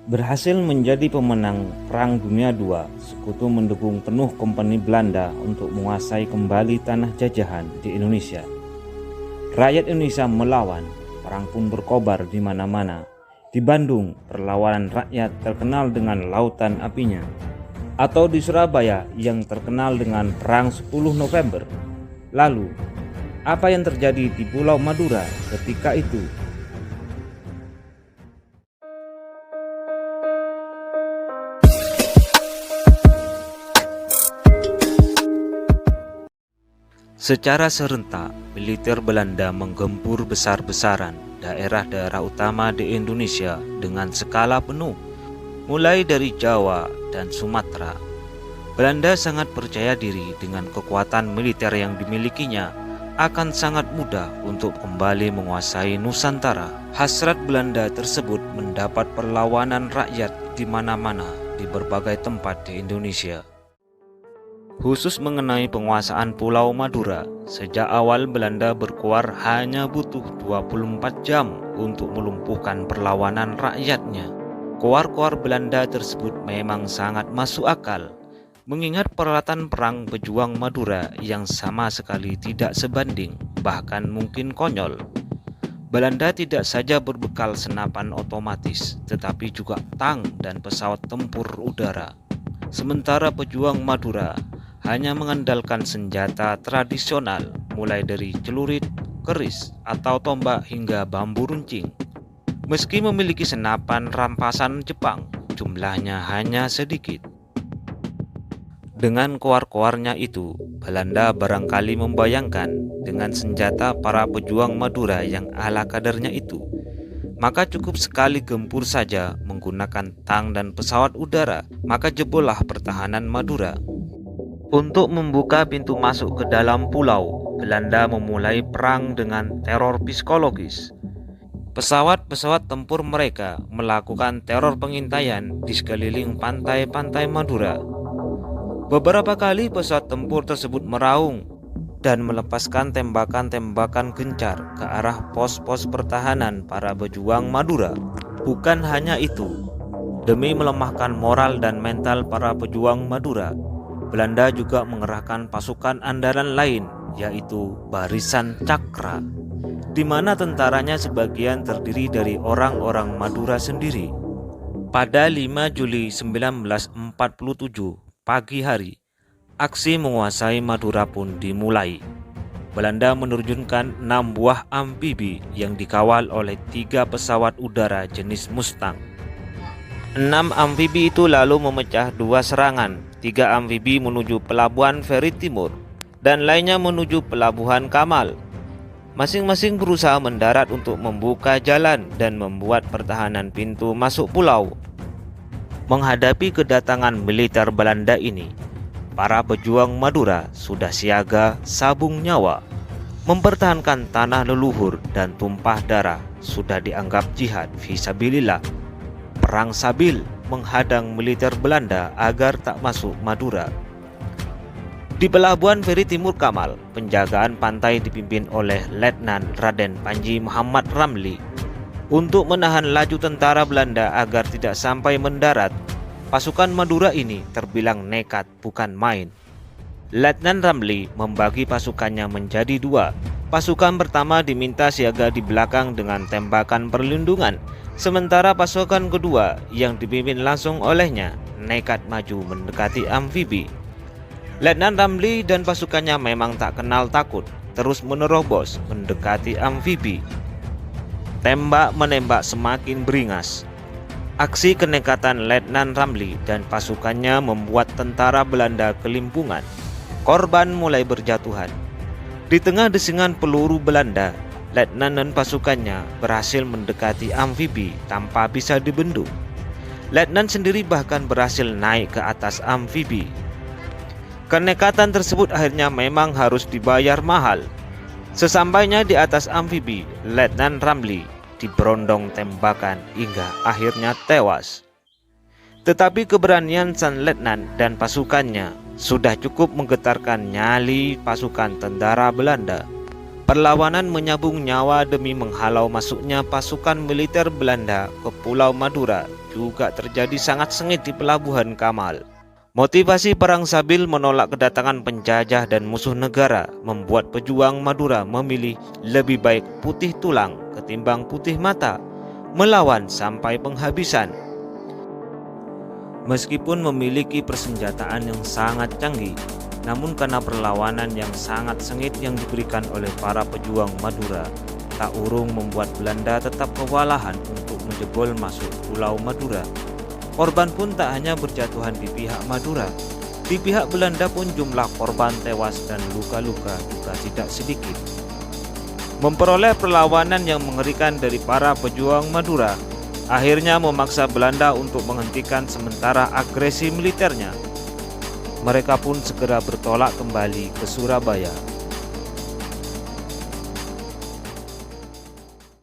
Berhasil menjadi pemenang Perang Dunia II, Sekutu mendukung penuh kompeni Belanda untuk menguasai kembali tanah jajahan di Indonesia. Rakyat Indonesia melawan, perang pun berkobar di mana-mana. Di Bandung, perlawanan rakyat terkenal dengan lautan apinya. Atau di Surabaya yang terkenal dengan Perang 10 November. Lalu, apa yang terjadi di Pulau Madura ketika itu? Secara serentak, militer Belanda menggempur besar-besaran daerah-daerah utama di Indonesia dengan skala penuh, mulai dari Jawa dan Sumatera. Belanda sangat percaya diri dengan kekuatan militer yang dimilikinya akan sangat mudah untuk kembali menguasai Nusantara. Hasrat Belanda tersebut mendapat perlawanan rakyat di mana-mana di berbagai tempat di Indonesia. Khusus mengenai penguasaan Pulau Madura, sejak awal Belanda berkuar hanya butuh 24 jam untuk melumpuhkan perlawanan rakyatnya. Koar-koar Belanda tersebut memang sangat masuk akal, mengingat peralatan perang pejuang Madura yang sama sekali tidak sebanding, bahkan mungkin konyol. Belanda tidak saja berbekal senapan otomatis, tetapi juga tank dan pesawat tempur udara. Sementara pejuang Madura hanya mengandalkan senjata tradisional mulai dari celurit, keris, atau tombak hingga bambu runcing. Meski memiliki senapan rampasan Jepang, jumlahnya hanya sedikit. Dengan koar-koarnya itu, Belanda barangkali membayangkan dengan senjata para pejuang Madura yang ala kadarnya itu, maka cukup sekali gempur saja menggunakan tank dan pesawat udara, maka jebollah pertahanan Madura. Untuk membuka pintu masuk ke dalam pulau, Belanda memulai perang dengan teror psikologis. Pesawat-pesawat tempur mereka melakukan teror pengintaian di sekeliling pantai-pantai Madura. Beberapa kali pesawat tempur tersebut meraung dan melepaskan tembakan-tembakan gencar ke arah pos-pos pertahanan para pejuang Madura. Bukan hanya itu, demi melemahkan moral dan mental para pejuang Madura, Belanda juga mengerahkan pasukan andalan lain, yaitu Barisan Cakra, di mana tentaranya sebagian terdiri dari orang-orang Madura sendiri. Pada 5 Juli 1947 pagi hari, aksi menguasai Madura pun dimulai. Belanda menerjunkan 6 buah amfibi yang dikawal oleh 3 pesawat udara jenis Mustang. 6 amfibi itu lalu memecah 2 serangan, 3 amfibi menuju Pelabuhan Feri Timur dan lainnya menuju Pelabuhan Kamal. Masing-masing berusaha mendarat untuk membuka jalan dan membuat pertahanan pintu masuk pulau. Menghadapi kedatangan militer Belanda ini, para pejuang Madura sudah siaga sabung nyawa. Mempertahankan tanah leluhur dan tumpah darah sudah dianggap jihad fisabilillah. Perang Sabil menghadang militer Belanda agar tak masuk Madura. Di Pelabuhan Feri Timur Kamal, penjagaan pantai dipimpin oleh Letnan Raden Panji Muhammad Ramli. Untuk menahan laju tentara Belanda agar tidak sampai mendarat, pasukan Madura ini terbilang nekat bukan main. Letnan Ramli membagi pasukannya menjadi 2. Pasukan pertama diminta siaga di belakang dengan tembakan perlindungan, sementara pasukan kedua yang dipimpin langsung olehnya nekat maju mendekati amfibi. Letnan Ramli dan pasukannya memang tak kenal takut, terus menerobos mendekati amfibi. Tembak-menembak semakin beringas. Aksi kenekatan Letnan Ramli dan pasukannya membuat tentara Belanda kelimpungan. Korban mulai berjatuhan. Di tengah desingan peluru Belanda, Letnan dan pasukannya berhasil mendekati amfibi tanpa bisa dibendung. Letnan sendiri bahkan berhasil naik ke atas amfibi. Kenekatan tersebut akhirnya memang harus dibayar mahal. Sesampainya di atas amfibi, Letnan Ramli diberondong tembakan hingga akhirnya tewas. Tetapi keberanian sang letnan dan pasukannya sudah cukup menggetarkan nyali pasukan tentara Belanda. Perlawanan menyabung nyawa demi menghalau masuknya pasukan militer Belanda ke Pulau Madura juga terjadi sangat sengit di Pelabuhan Kamal. Motivasi perang Sabil menolak kedatangan penjajah dan musuh negara membuat pejuang Madura memilih lebih baik putih tulang ketimbang putih mata, melawan sampai penghabisan. Meskipun memiliki persenjataan yang sangat canggih, namun karena perlawanan yang sangat sengit yang diberikan oleh para pejuang Madura, tak urung membuat Belanda tetap kewalahan untuk menjebol masuk Pulau Madura. Korban pun tak hanya berjatuhan di pihak Madura, di pihak Belanda pun jumlah korban tewas dan luka-luka juga tidak sedikit. Memperoleh perlawanan yang mengerikan dari para pejuang Madura, akhirnya memaksa Belanda untuk menghentikan sementara agresi militernya. Mereka pun segera bertolak kembali ke Surabaya.